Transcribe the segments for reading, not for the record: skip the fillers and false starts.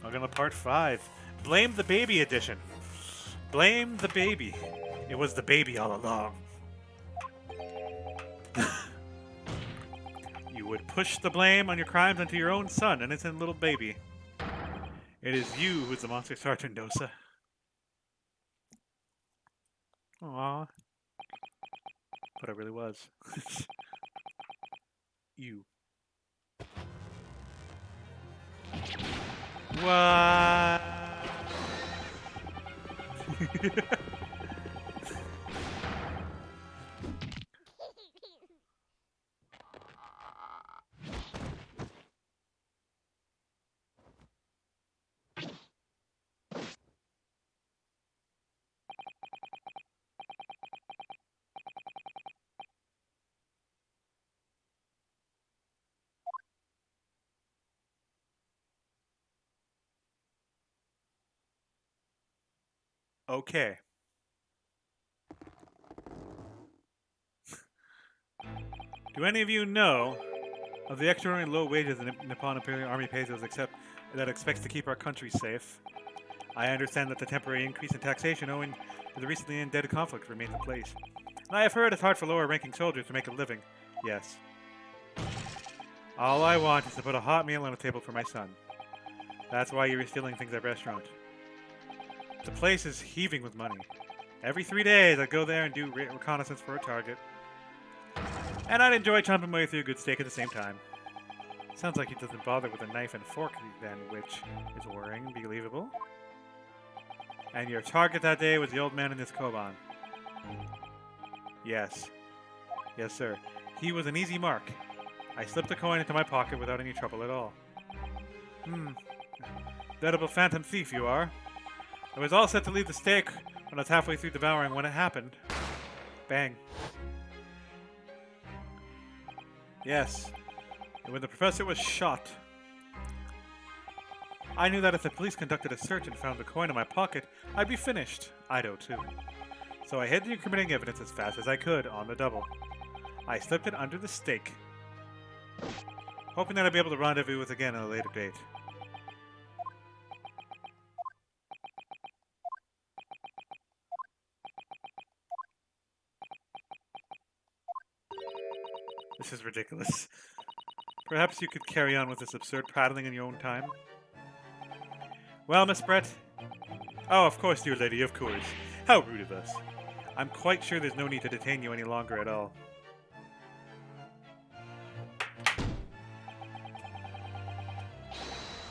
Welcome to part 5. Blame the baby edition. Blame the baby. It was the baby all along. You would push the blame on your crimes onto your own son, an innocent little baby. It is you who's the monster sergeant, Dosa. Aww. But I really was. You. What? Okay. Do any of you know of the extraordinary low wages the Nippon Imperial Army pays us that expects to keep our country safe? I understand that the temporary increase in taxation owing to the recently ended conflict remains in place. And I have heard it's hard for lower-ranking soldiers to make a living. Yes. All I want is to put a hot meal on the table for my son. That's why you're stealing things at restaurant. The place is heaving with money. Every 3 days, I'd go there and do reconnaissance for a target. And I'd enjoy chomping my way through a good steak at the same time. Sounds like he doesn't bother with a knife and fork then, which is worrying and believable. And your target that day was the old man in his koban. Yes. Yes, sir. He was an easy mark. I slipped a coin into my pocket without any trouble at all. Veritable phantom thief you are. I was all set to leave the steak when I was halfway through devouring when it happened. Bang. Yes. And when the professor was shot, I knew that if the police conducted a search and found the coin in my pocket, I'd be finished. Ido, too. So I hid the incriminating evidence as fast as I could on the double. I slipped it under the steak, hoping that I'd be able to rendezvous with again at a later date. This is ridiculous. Perhaps you could carry on with this absurd prattling in your own time? Well, Miss Brett? Oh, of course, dear lady, of course. How rude of us. I'm quite sure there's no need to detain you any longer at all.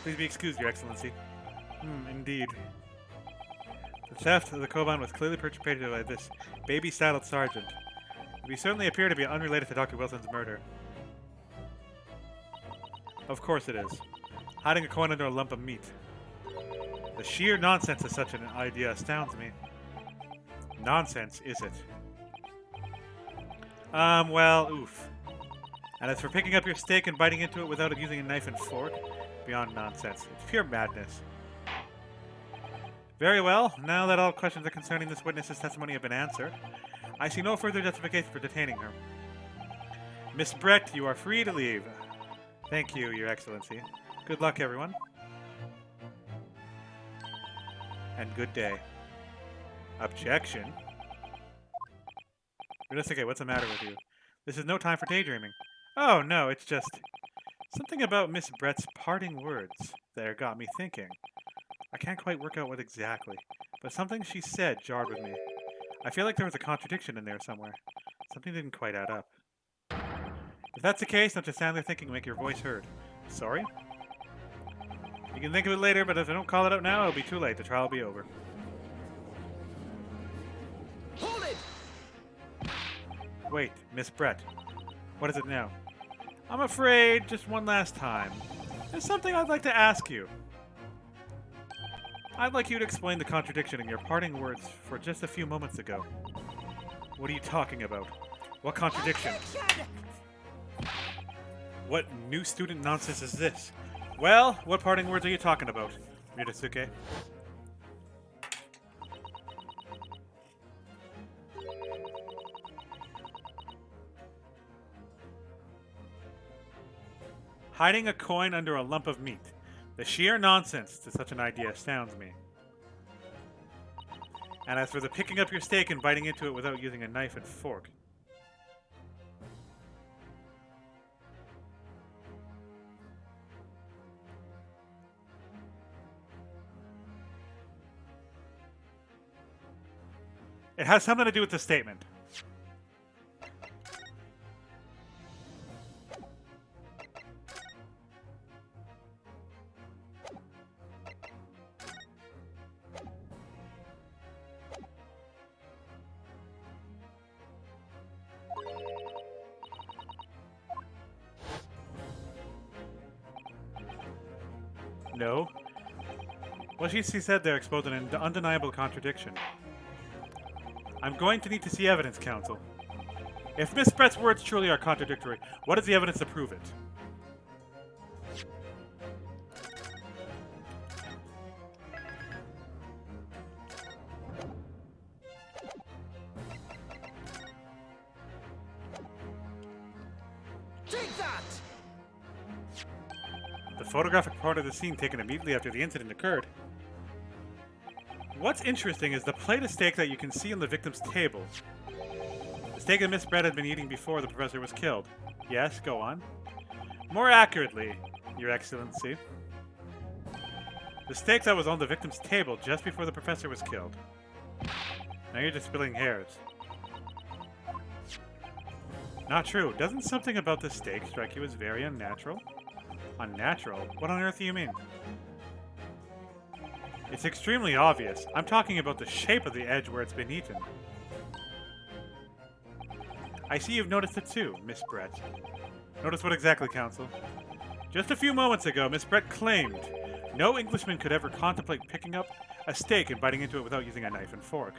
Please be excused, Your Excellency. Indeed. The theft of the Koban was clearly perpetrated by this baby-saddled sergeant. We certainly appear to be unrelated to Dr. Wilson's murder. Of course it is. Hiding a coin under a lump of meat. The sheer nonsense of such an idea astounds me. Nonsense, is it? Well, oof. And as for picking up your steak and biting into it without using a knife and fork, beyond nonsense. It's pure madness. Very well, now that all questions concerning this witness's testimony have been answered, I see no further justification for detaining her. Miss Brett, you are free to leave. Thank you, Your Excellency. Good luck, everyone. And good day. Objection? Realistic, what's the matter with you? This is no time for daydreaming. Oh, no, it's just something about Miss Brett's parting words there got me thinking. I can't quite work out what exactly, but something she said jarred with me. I feel like there was a contradiction in there somewhere. Something didn't quite add up. If that's the case, don't just stand there thinking, make your voice heard. Sorry? You can think of it later, but if I don't call it out now, it'll be too late. The trial will be over. Hold it! Wait, Miss Brett. What is it now? I'm afraid, just one last time. There's something I'd like to ask you. I'd like you to explain the contradiction in your parting words for just a few moments ago. What are you talking about? What contradiction? What new student nonsense is this? Well, what parting words are you talking about, Ryunosuke? Hiding a coin under a lump of meat. The sheer nonsense to such an idea astounds me. And as for the picking up your steak and biting into it without using a knife and fork. It has something to do with the statement. No. What she said there exposed an undeniable contradiction. I'm going to need to see evidence, counsel. If Miss Brett's words truly are contradictory, what is the evidence to prove it? Take that! The photographic part of the scene taken immediately after the incident occurred. What's interesting is the plate of steak that you can see on the victim's table. The steak that Miss Brett had been eating before the professor was killed. Yes, go on. More accurately, Your Excellency. The steak that was on the victim's table just before the professor was killed. Now you're just splitting hairs. Not true. Doesn't something about the steak strike you as very unnatural? Unnatural? What on earth do you mean? It's extremely obvious. I'm talking about the shape of the edge where it's been eaten. I see you've noticed it too, Miss Brett. Notice what exactly, Counsel? Just a few moments ago, Miss Brett claimed no Englishman could ever contemplate picking up a steak and biting into it without using a knife and fork.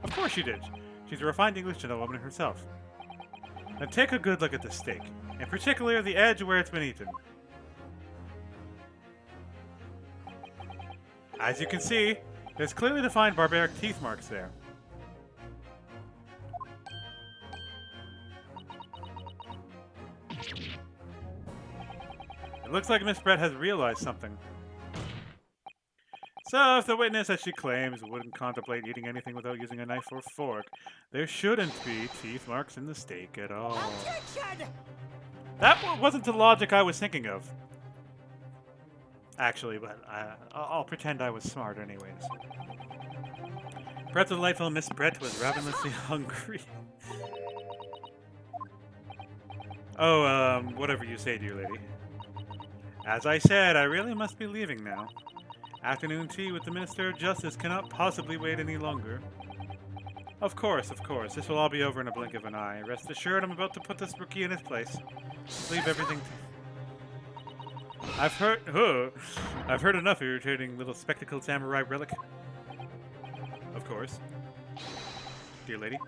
Of course she did. She's a refined English gentlewoman herself. Now take a good look at the steak, in particular the edge where it's been eaten. As you can see, there's clearly defined barbaric teeth marks there. It looks like Miss Brett has realized something. So, if the witness, as she claims, wouldn't contemplate eating anything without using a knife or fork, there shouldn't be teeth marks in the steak at all. Objection! That wasn't the logic I was thinking of. Actually, but I'll pretend I was smart anyways. Perhaps the delightful Miss Brett was ravenously hungry. Oh, whatever you say, dear lady. As I said, I really must be leaving now. Afternoon tea with the Minister of Justice cannot possibly wait any longer. Of course, this will all be over in a blink of an eye. Rest assured I'm about to put this rookie in his place. Leave everything I've heard enough, irritating little spectacled samurai relic. Of course. Dear lady.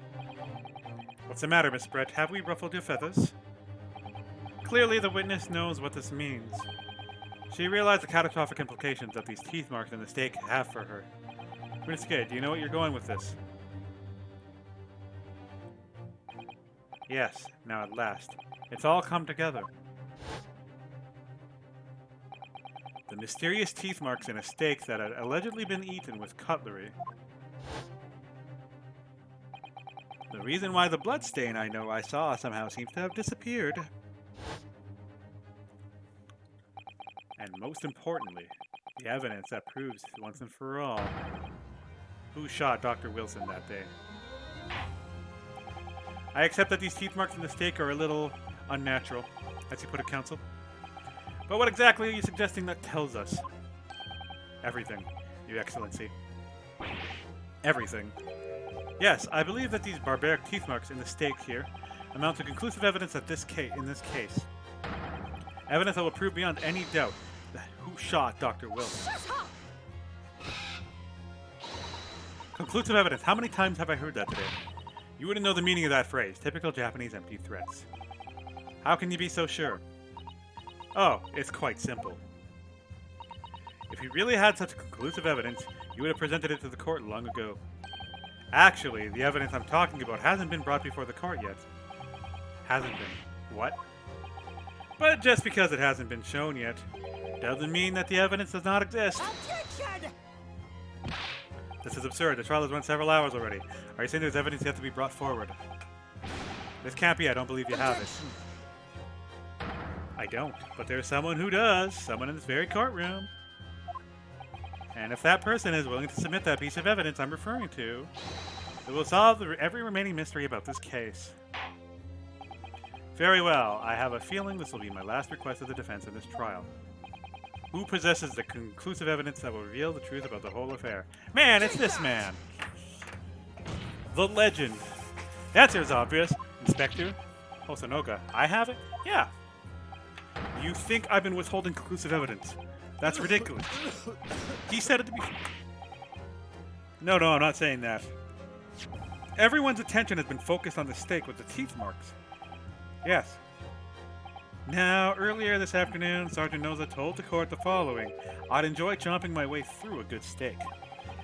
What's the matter, Miss Brett? Have we ruffled your feathers? Clearly the witness knows what this means. She realized the catastrophic implications that these teeth marks in the steak have for her. Miss Gay, do you know what you're going with this? Yes, now at last. It's all come together. The mysterious teeth marks in a steak that had allegedly been eaten with cutlery. The reason why the blood stain I know I saw somehow seems to have disappeared. And most importantly, the evidence that proves once and for all who shot Dr. Wilson that day. I accept that these teeth marks in the steak are a little unnatural, as you put it, Counsel. But what exactly are you suggesting that tells us? Everything, Your Excellency. Everything. Yes, I believe that these barbaric teeth marks in the steak here amount to conclusive evidence that in this case. Evidence that will prove beyond any doubt that who shot Dr. Wilson. Conclusive evidence. How many times have I heard that today? You wouldn't know the meaning of that phrase. Typical Japanese empty threats. How can you be so sure? Oh, it's quite simple. If you really had such conclusive evidence, you would have presented it to the court long ago. Actually, the evidence I'm talking about hasn't been brought before the court yet. Hasn't been. What? But just because it hasn't been shown yet, doesn't mean that the evidence does not exist. Objection! This is absurd. The trial has run several hours already. Are you saying there's evidence yet to be brought forward? This can't be. I don't believe you have it. I don't, but there's someone who does. Someone in this very courtroom. And if that person is willing to submit that piece of evidence I'm referring to, it will solve every remaining mystery about this case. Very well. I have a feeling this will be my last request of the defense in this trial. Who possesses the conclusive evidence that will reveal the truth about the whole affair? Man, it's this man. The legend. The answer is obvious. Inspector Hosonoga. I have it? Yeah. You think I've been withholding conclusive evidence? That's ridiculous. He said it to be... No, I'm not saying that. Everyone's attention has been focused on the stake with the teeth marks. Yes. Now, earlier this afternoon, Sergeant Noza told the court the following. I'd enjoy chomping my way through a good steak.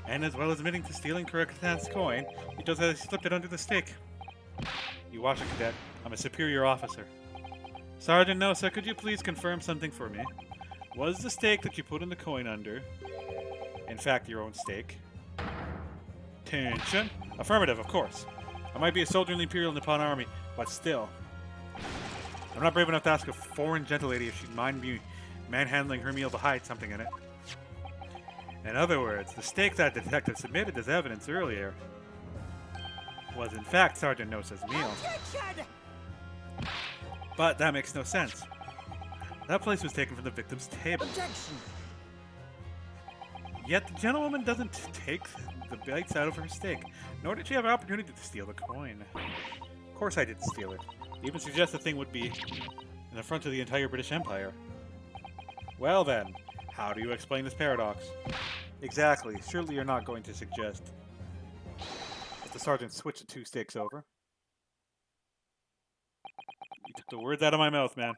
And as well as admitting to stealing Kurokatan's coin, he just has slipped it under the steak. You watch it, Cadet. I'm a superior officer. Sergeant Noza, could you please confirm something for me? Was the steak that you put in the coin under, in fact, your own steak? Attention. Affirmative, of course. I might be a soldier in the Imperial Nippon Army, but still. I'm not brave enough to ask a foreign gentle lady if she'd mind me manhandling her meal to hide something in it. In other words, the steak that detective submitted as evidence earlier was in fact Sergeant Nosa's meal. Objection! But that makes no sense. That place was taken from the victim's table. Objection! Yet the gentlewoman doesn't take the bites out of her steak, nor did she have an opportunity to steal the coin. Of course I didn't steal it. Even suggest the thing would be an affront to the entire British Empire. Well then, how do you explain this paradox? Exactly. Surely you're not going to suggest that the sergeant switched the two steaks over. You took the words out of my mouth, man.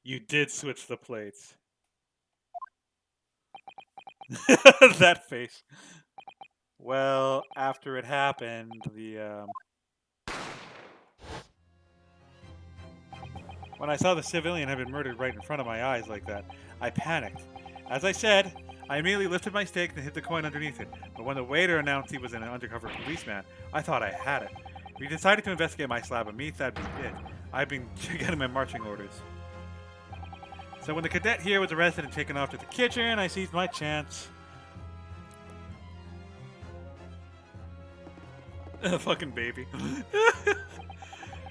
You did switch the plates. That face. Well, after it happened, when I saw the civilian had been murdered right in front of my eyes like that, I panicked. As I said, I immediately lifted my stake and hid the coin underneath it, but when the waiter announced he was an undercover policeman, I thought I had it. If he decided to investigate my slab of meat, that'd be it. I've been getting my marching orders. So when the cadet here was arrested and taken off to the kitchen, I seized my chance. Fucking baby.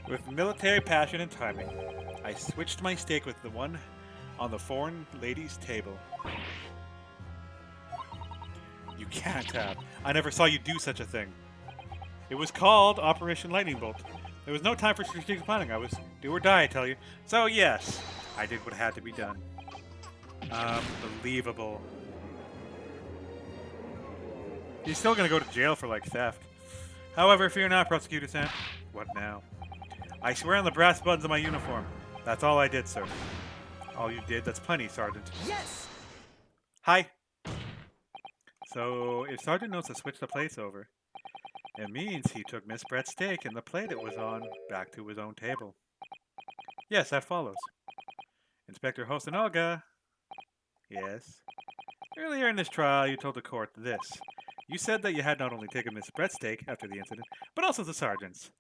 With military passion and timing, I switched my steak with the one on the foreign lady's table. You can't have. I never saw you do such a thing. It was called Operation Lightning Bolt. There was no time for strategic planning. I was do or die, I tell you. So yes, I did what had to be done. Unbelievable. He's still gonna go to jail for, like, theft. However, fear not, Prosecutor Sam. What now? I swear on the brass buttons of my uniform. That's all I did, sir. All you did? That's plenty, Sergeant. Yes! Hi. So, if Sergeant knows to switch the plates over, it means he took Miss Brett's steak and the plate it was on back to his own table. Yes, that follows. Inspector Hosonoga. Yes. Earlier in this trial, you told the court this. You said that you had not only taken Miss Brett's steak after the incident, but also the sergeant's.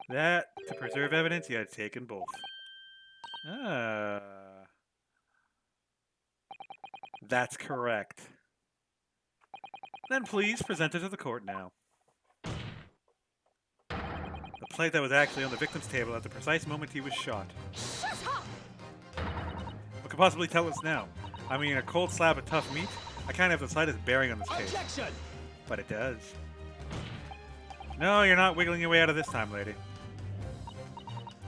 That, to preserve evidence, you had taken both. Ah. That's correct. Then please present it to the court now. The plate that was actually on the victim's table at the precise moment he was shot. Shut up! What could possibly tell us now? I mean, a cold slab of tough meat? I can't have the slightest bearing on this case. Objection! But it does. No, you're not wiggling your way out of this time, lady.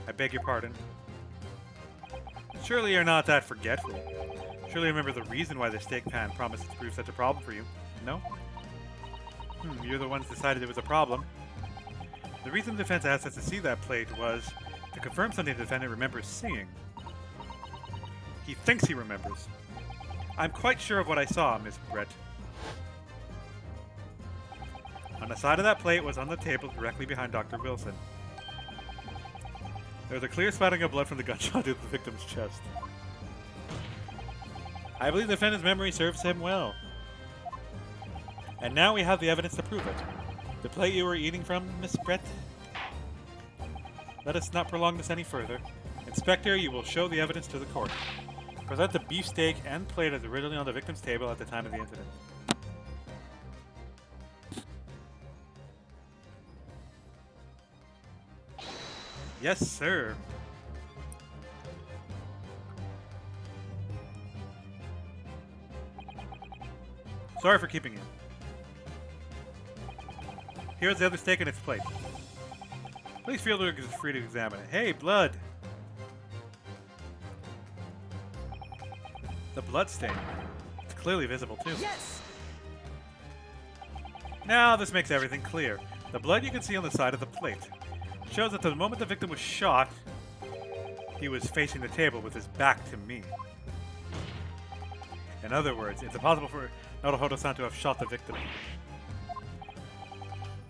I beg your pardon. Surely you're not that forgetful. Surely you remember the reason why the steak pan promised to prove such a problem for you. No? You're the ones decided it was a problem. The reason the defense asked us to see that plate was to confirm something the defendant remembers seeing. He thinks he remembers. I'm quite sure of what I saw, Miss Brett. the side of that plate was on the table directly behind Dr. Wilson. There was a clear spatting of blood from the gunshot to the victim's chest. I believe the defendant's memory serves him well. And now we have the evidence to prove it. The plate you were eating from, Miss Brett? Let us not prolong this any further. Inspector, you will show the evidence to the court. Present the beefsteak and plate as originally on the victim's table at the time of the incident. Yes, sir. Sorry for keeping you. Here's the other steak in its plate. Please feel free to examine it. Hey, blood! The blood stain. It's clearly visible, too. Yes! Now this makes everything clear. The blood you can see on the side of the plate shows that the moment the victim was shot, he was facing the table with his back to me. In other words, it's impossible for Naruhodo-san to have shot the victim.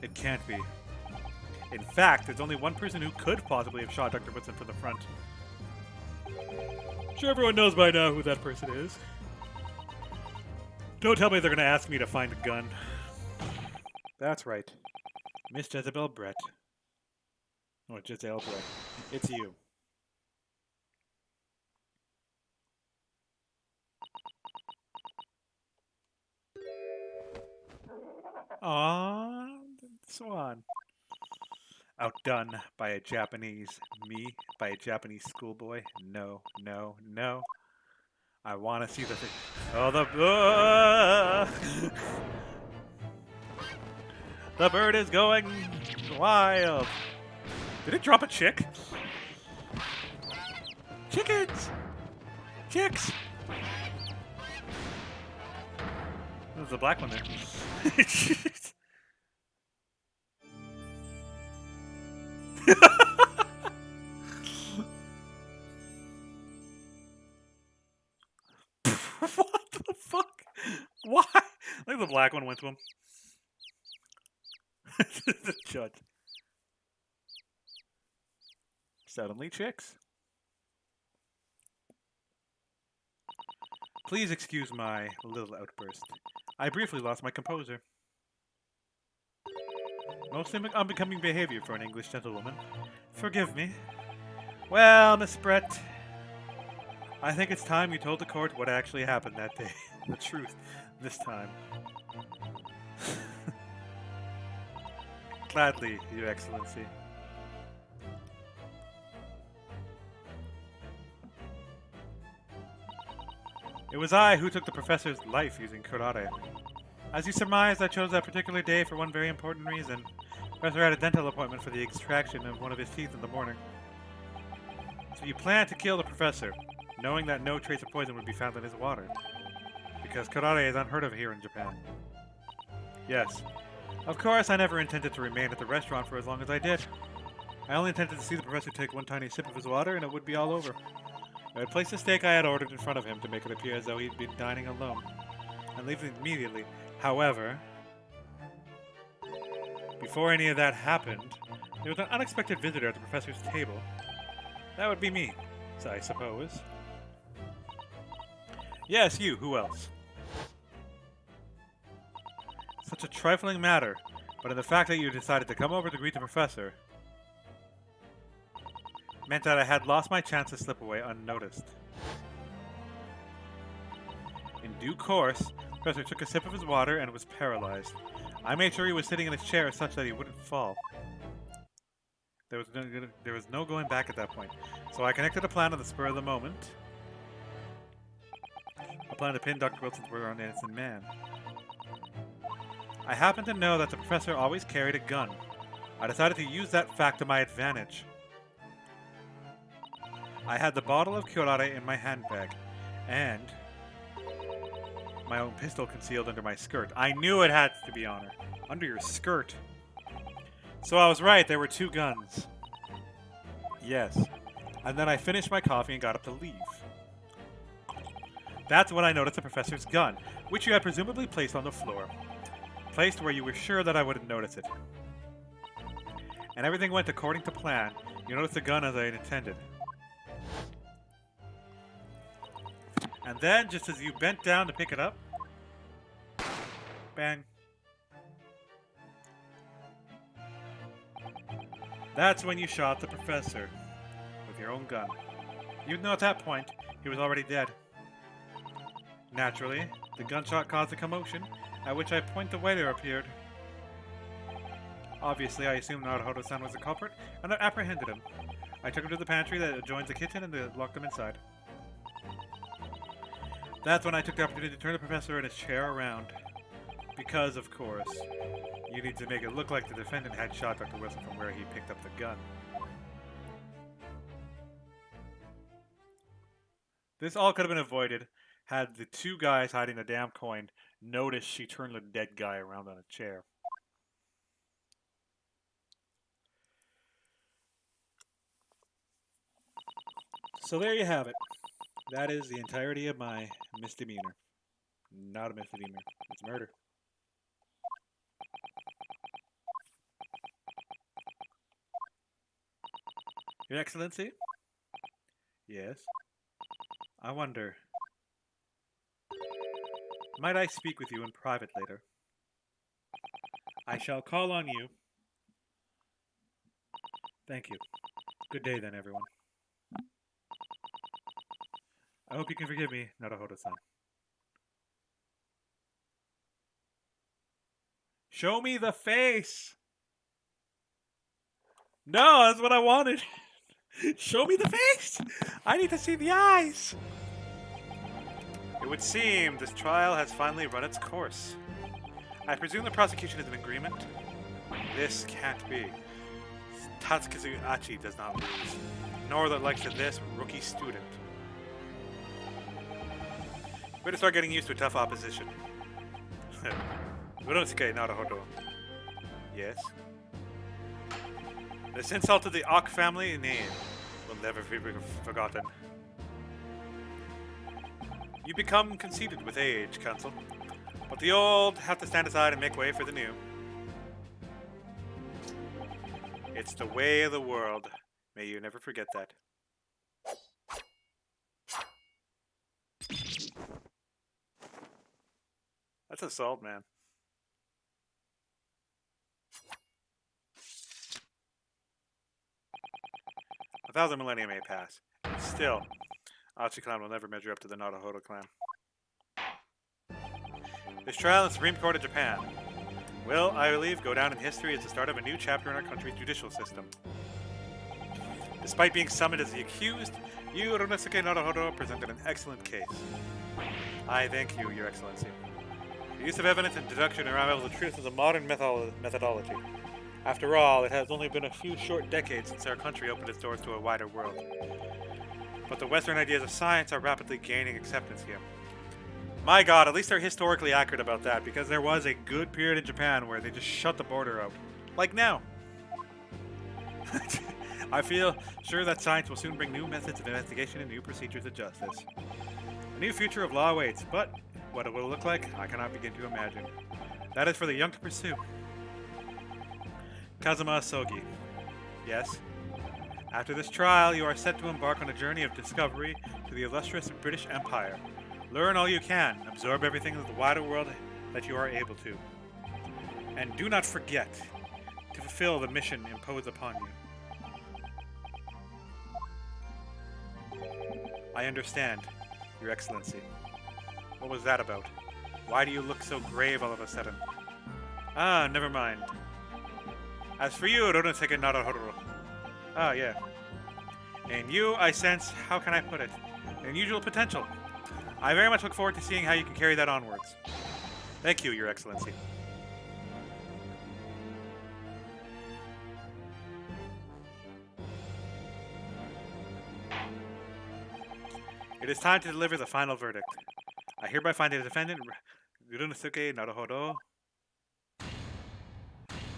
It can't be. In fact, there's only one person who could possibly have shot Dr. Woodson from the front. I'm sure everyone knows by now who that person is. Don't tell me they're going to ask me to find a gun. That's right. Miss Jezebel Brett. Oh, Jezebel Brett. It's you. Aww, Swan. Outdone by a Japanese. Me by a Japanese schoolboy. No, no, no. I want to see the thing. Oh, the bird is going wild. Did it drop a chick? Chickens! Chicks! There's a black one there. What the fuck? Why? I think the black one went to him. The judge. Suddenly chicks. Please excuse my little outburst. I briefly lost my composure. Most unbecoming behavior for an English gentlewoman. Forgive me. Well, Miss Brett, I think it's time you told the court what actually happened that day. The truth, this time. Gladly, Your Excellency. It was I who took the professor's life using karate. As you surmised, I chose that particular day for one very important reason. The professor had a dental appointment for the extraction of one of his teeth in the morning. So you planned to kill the professor, knowing that no trace of poison would be found in his water. Because karate is unheard of here in Japan. Yes. Of course, I never intended to remain at the restaurant for as long as I did. I only intended to see the professor take one tiny sip of his water and it would be all over. I would place the steak I had ordered in front of him to make it appear as though he'd been dining alone, and leave it immediately. However, before any of that happened, there was an unexpected visitor at the professor's table. That would be me, I suppose. Yes, you. Who else? Such a trifling matter, but in the fact that you decided to come over to greet the professor meant that I had lost my chance to slip away unnoticed. In due course, the professor took a sip of his water and was paralyzed. I made sure he was sitting in his chair such that he wouldn't fall. There was no going back at that point, so I connected a plan on the spur of the moment. A plan to pin Dr. Wilson's word on an innocent man. I happened to know that the professor always carried a gun. I decided to use that fact to my advantage. I had the bottle of curare in my handbag, and my own pistol concealed under my skirt. I knew it had to be on her. Under your skirt. So I was right, there were two guns. Yes. And then I finished my coffee and got up to leave. That's when I noticed the professor's gun, which you had presumably placed on the floor. placed where you were sure that I wouldn't notice it. And everything went according to plan. You noticed the gun as I intended. And then, just as you bent down to pick it up, bang. That's when you shot the professor with your own gun. Even though at that point, he was already dead. Naturally, the gunshot caused a commotion, at which point the waiter appeared. Obviously, I assumed Naruhodo-san was the culprit, and I apprehended him. I took him to the pantry that adjoins the kitchen and locked him inside. That's when I took the opportunity to turn the professor in his chair around. Because, of course, you need to make it look like the defendant had shot Dr. Wilson from where he picked up the gun. This all could have been avoided had the two guys hiding the damn coin noticed she turned the dead guy around on a chair. So there you have it. That is the entirety of my misdemeanor. Not a misdemeanor. It's murder. Your Excellency? Yes? I wonder... Might I speak with you in private later? I shall call on you. Thank you. Good day then, everyone. I hope you can forgive me, Naruhodo-san. Show me the face! No, that's what I wanted. Show me the face! I need to see the eyes! It would seem this trial has finally run its course. I presume the prosecution is in agreement? This can't be. Tatsukazu Achi does not lose, nor the likes of this rookie student. Better start getting used to tough opposition. Urosuke Naruhodo. Yes? This insult to the Ock family name will never be forgotten. You become conceited with age, Counsel, but the old have to stand aside and make way for the new. It's the way of the world. May you never forget that. That's assault, man. A thousand millennia may pass. Still, Achi clan will never measure up to the Naruhodo clan. This trial in the Supreme Court of Japan will, I believe, go down in history as the start of a new chapter in our country's judicial system. Despite being summoned as the accused, you, Runosuke Naruhodo, presented an excellent case. I thank you, Your Excellency. The use of evidence and deduction to unravel the truth is a modern methodology. After all, it has only been a few short decades since our country opened its doors to a wider world. But the Western ideas of science are rapidly gaining acceptance here. My god, at least they're historically accurate about that, because there was a good period in Japan where they just shut the border out. Like now. I feel sure that science will soon bring new methods of investigation and new procedures of justice. A new future of law awaits, but what it will look like, I cannot begin to imagine. That is for the young to pursue. Kazuma Sogi. Yes? After this trial, you are set to embark on a journey of discovery to the illustrious British Empire. Learn all you can, absorb everything of the wider world that you are able to. And do not forget to fulfill the mission imposed upon you. I understand, Your Excellency. What was that about? Why do you look so grave all of a sudden? Ah, never mind. As for you, Runosuke Naruhodo. Ah, yeah. In you, I sense, how can I put it, an unusual potential. I very much look forward to seeing how you can carry that onwards. Thank you, Your Excellency. It is time to deliver the final verdict. I hereby find the defendant, Runosuke Naruhodo.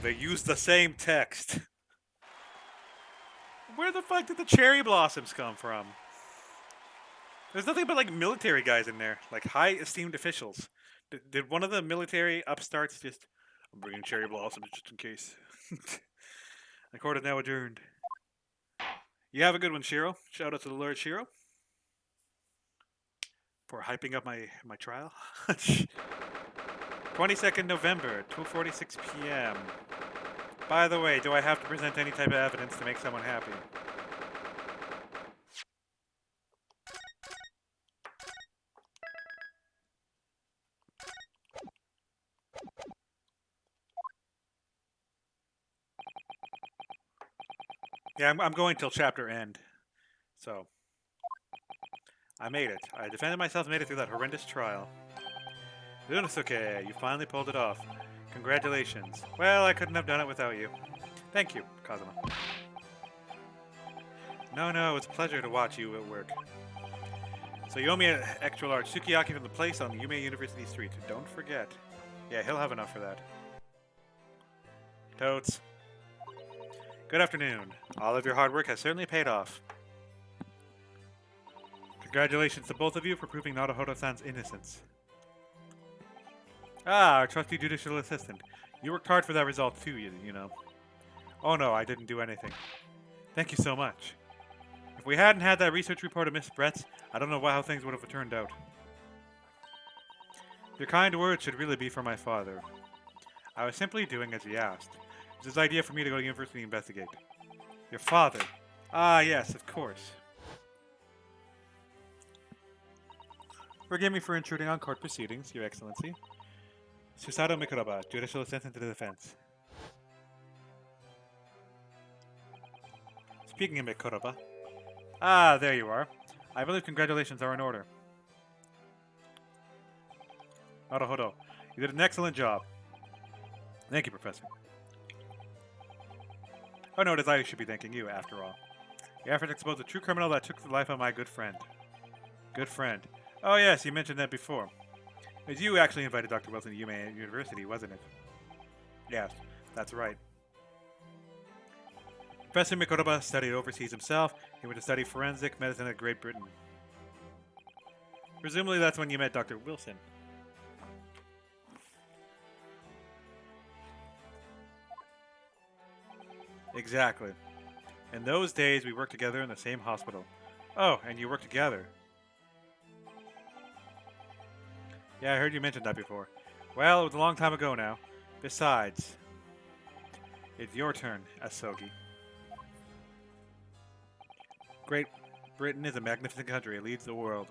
They used the same text. Where the fuck did the cherry blossoms come from? There's nothing but like military guys in there, like high esteemed officials. Did one of the military upstarts just I'm bringing cherry blossoms just in case. The court is now adjourned. You have a good one, Shiro. Shout out to the Lord Shiro for hyping up my trial. 22nd November, 2:46 p.m. By the way, do I have to present any type of evidence to make someone happy? Yeah, I'm going till chapter end. So, I made it. I defended myself and made it through that horrendous trial. Ryunosuke, you finally pulled it off. Congratulations. Well, I couldn't have done it without you. Thank you, Kazuma. No, it's a pleasure to watch you at work. So you owe me an extra large sukiyaki from the place on the Yume University Street. Don't forget. Yeah, he'll have enough for that. Totes. Good afternoon. All of your hard work has certainly paid off. Congratulations to both of you for proving Naruhodo-san's innocence. Ah, our trusty judicial assistant. You worked hard for that result too, you know. Oh no, I didn't do anything. Thank you so much. If we hadn't had that research report of Miss Brett's, I don't know how things would have turned out. Your kind words should really be for my father. I was simply doing as he asked. It was his idea for me to go to university and investigate. Your father? Ah, yes, of course. Forgive me for intruding on court proceedings, Your Excellency. Susato Mikuroba, Judicial Assistant to the Defense. Speaking of Mikuroba. Ah, there you are. I believe congratulations are in order. Naruhodo, you did an excellent job. Thank you, Professor. Oh no, it is I who should be thanking you, after all. Your effort to expose the true criminal that took the life of my good friend. Good friend. Oh yes, you mentioned that before. It was you who actually invited Dr. Wilson to Yume University, wasn't it? Yes, that's right. Professor Mikuroba studied overseas himself. He went to study forensic medicine at Great Britain. Presumably that's when you met Dr. Wilson. Exactly. In those days, we worked together in the same hospital. Oh, and you worked together. Yeah, I heard you mention that before. Well, it was a long time ago now. Besides, it's your turn, Asogi. Great Britain is a magnificent country. It leads the world.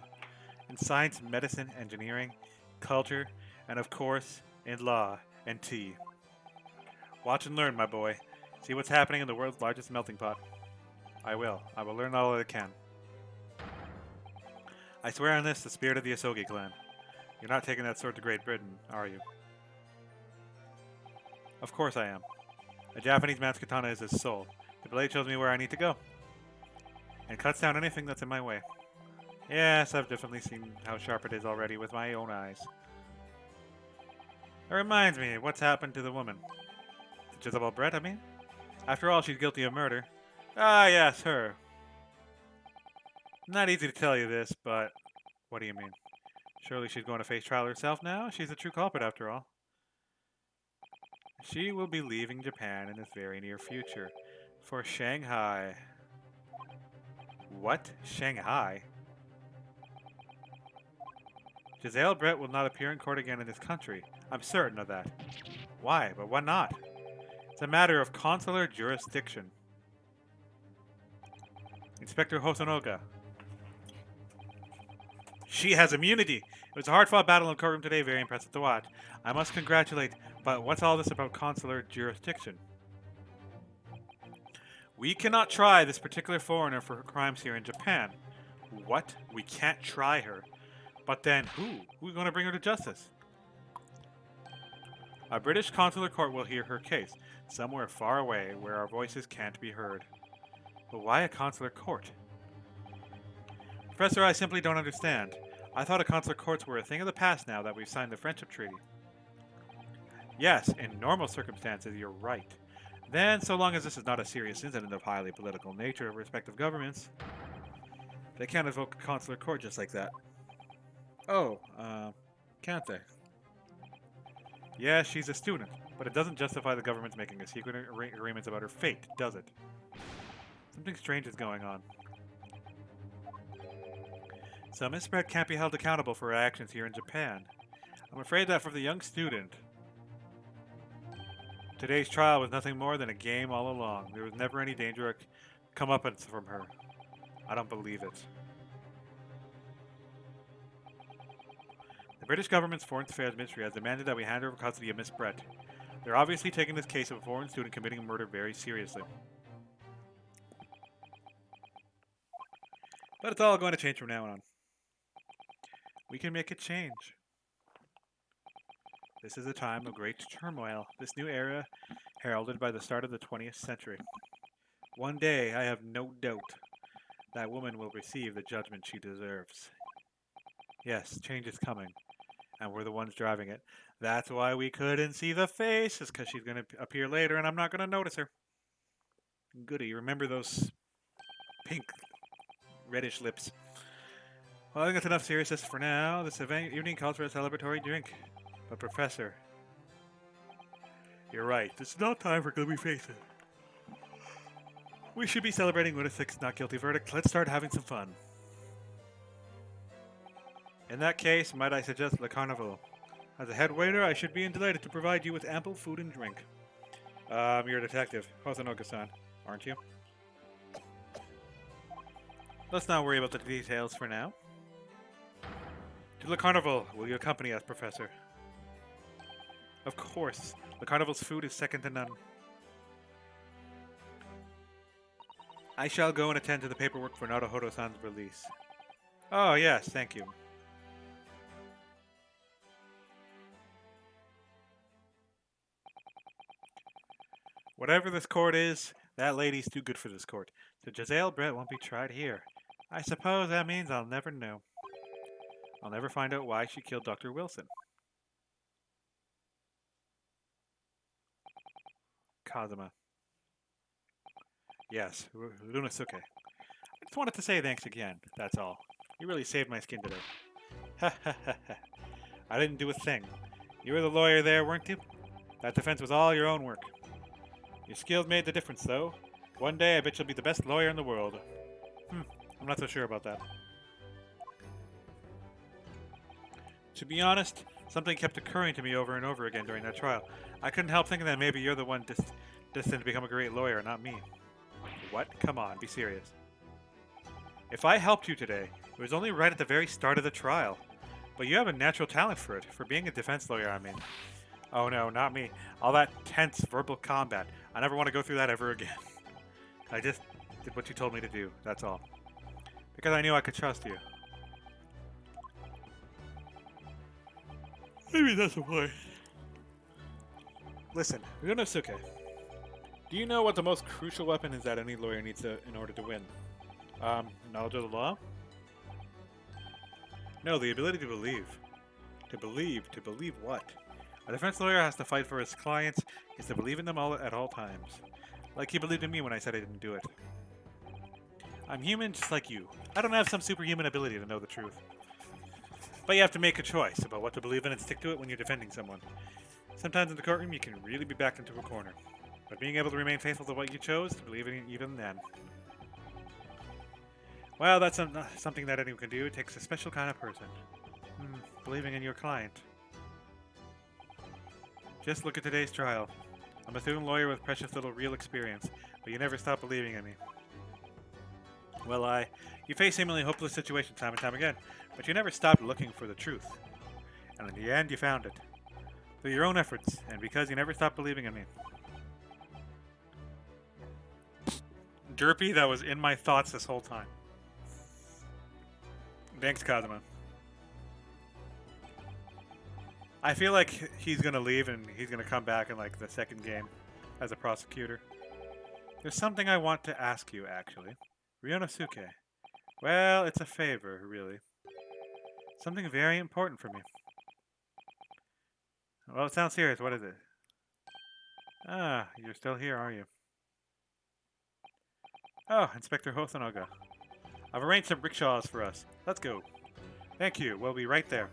In science, medicine, engineering, culture, and of course, in law and tea. Watch and learn, my boy. See what's happening in the world's largest melting pot. I will. I will learn all that I can. I swear on this, the spirit of the Asogi clan. You're not taking that sword to Great Britain, are you? Of course I am. A Japanese man's katana is his soul. The blade shows me where I need to go. And cuts down anything that's in my way. Yes, I've definitely seen how sharp it is already with my own eyes. That reminds me, what's happened to the woman? Jezebel Brett, I mean? After all, she's guilty of murder. Ah, yes, her. Not easy to tell you this, but... What do you mean? Surely she's going to face trial herself now? She's a true culprit, after all. She will be leaving Japan in the very near future. For Shanghai. What? Shanghai? Giselle Brett will not appear in court again in this country. I'm certain of that. Why? But why not? It's a matter of consular jurisdiction. Inspector Hosonoga. She has immunity. It was a hard-fought battle in the courtroom today, very impressive to watch. I must congratulate, but what's all this about consular jurisdiction? We cannot try this particular foreigner for her crimes here in Japan. What? We can't try her? But then who? Who's going to bring her to justice? A British consular court will hear her case, somewhere far away where our voices can't be heard. But why a consular court? Professor, I simply don't understand. I thought consular courts were a thing of the past now that we've signed the Friendship Treaty. Yes, in normal circumstances, you're right. Then, so long as this is not a serious incident of highly political nature of respective governments, they can't invoke a consular court just like that. Oh, can't they? Yeah, she's a student, But it doesn't justify the government's making a secret agreements about her fate, does it? Something strange is going on. So Miss Brett can't be held accountable for her actions here in Japan. I'm afraid that for the young student, today's trial was nothing more than a game all along. There was never any danger of comeuppance from her. I don't believe it. The British government's Foreign Affairs Ministry has demanded that we hand over custody of Miss Brett. They're obviously taking this case of a foreign student committing a murder very seriously. But it's all going to change from now on. We can make it change. This is a time of great turmoil, this new era heralded by the start of the 20th century. One day, I have no doubt, that woman will receive the judgment she deserves. Yes, change is coming, and we're the ones driving it. That's why we couldn't see the face, is because she's going to appear later and I'm not going to notice her. Goody, remember those pink, reddish lips. Well, I think that's enough seriousness for now. This evening calls for a celebratory drink. But Professor, you're right. This is not time for gloomy faces. We should be celebrating with a 6 not guilty verdict. Let's start having some fun. In that case, might I suggest Le Carnival? As a head waiter, I should be delighted to provide you with ample food and drink. You're a detective, Hosonoka-san, aren't you? Let's not worry about the details for now. To Le Carnival, will you accompany us, Professor? Of course. Le Carnival's food is second to none. I shall go and attend to the paperwork for Naruhodo-san's release. Oh, yes, thank you. Whatever this court is, that lady's too good for this court. So Giselle Brett won't be tried here. I suppose that means I'll never know. I'll never find out why she killed Dr. Wilson. Kazuma. Yes, Runosuke. I just wanted to say thanks again, that's all. You really saved my skin today. Ha ha ha ha. I didn't do a thing. You were the lawyer there, weren't you? That defense was all your own work. Your skills made the difference, though. One day I bet you'll be the best lawyer in the world. I'm not so sure about that. To be honest, something kept occurring to me over and over again during that trial. I couldn't help thinking that maybe you're the one destined to become a great lawyer, not me. What? Come on, be serious. If I helped you today, it was only right at the very start of the trial. But you have a natural talent for it, for being a defense lawyer, I mean. Oh no, not me. All that tense verbal combat. I never want to go through that ever again. I just did what you told me to do, that's all. Because I knew I could trust you. Maybe that's why. Listen, Runosuke. Do you know what the most crucial weapon is that any lawyer needs in order to win? Knowledge of the law? No, the ability to believe. To believe what? A defense lawyer has to fight for his clients, he has to believe in them all at all times. Like he believed in me when I said I didn't do it. I'm human just like you. I don't have some superhuman ability to know the truth. But you have to make a choice about what to believe in and stick to it when you're defending someone. Sometimes in the courtroom you can really be backed into a corner. But being able to remain faithful to what you chose, to believe in it even then. Well, that's something that anyone can do. It takes a special kind of person. Believing in your client. Just look at today's trial. I'm a student lawyer with precious little real experience, but you never stop believing in me. Well, you face seemingly hopeless situations time and time again, but you never stopped looking for the truth. And in the end, you found it. Through your own efforts, and because you never stopped believing in me. Derpy, that was in my thoughts this whole time. Thanks, Kazuma. I feel like he's gonna leave and he's gonna come back in like the second game as a prosecutor. There's something I want to ask you, actually. Ryonosuke. Well, it's a favor, really. Something very important for me. Well, it sounds serious. What is it? Ah, you're still here, are you? Oh, Inspector Hosonoga. I've arranged some rickshaws for us. Let's go. Thank you. We'll be right there.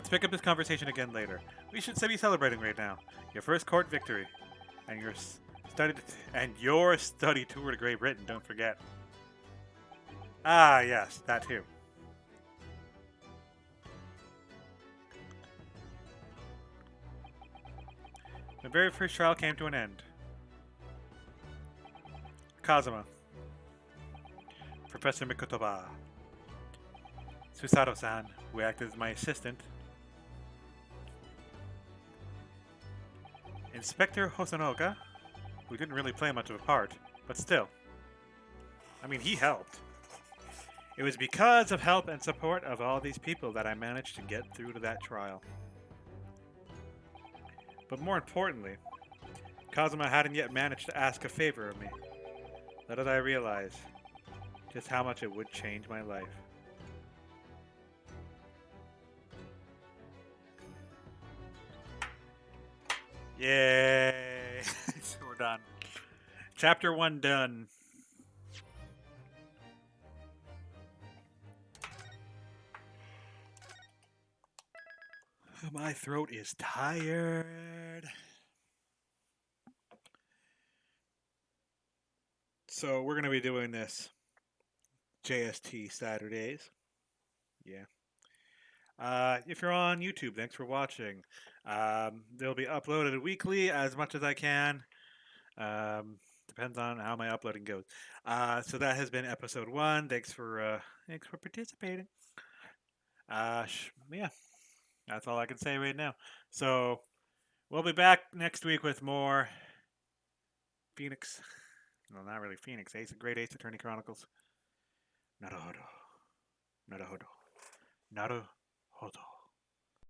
Let's pick up this conversation again later. We should be celebrating right now. Your first court victory. And study your study tour to Great Britain, don't forget. Ah, yes, that too. The very first trial came to an end. Kazuma. Professor Mikotoba. Susato-san, who acted as my assistant. Inspector Hosonoga, who didn't really play much of a part, but still. I mean, he helped. It was because of help and support of all these people that I managed to get through to that trial. But more importantly, Kazuma hadn't yet managed to ask a favor of me. Little did I realize just how much it would change my life. Yay! So we're done. Chapter 1 done. My throat is tired. So we're going to be doing this JST Saturdays. Yeah. If you're on YouTube, thanks for watching. They'll be uploaded weekly as much as I can. Depends on how my uploading goes. So that has been episode 1. Thanks for participating. Yeah, that's all I can say right now. So we'll be back next week with more Phoenix. Well, not really Phoenix. Great Ace Attorney Chronicles. Naruhodo. Naruhodo. Naruhodo.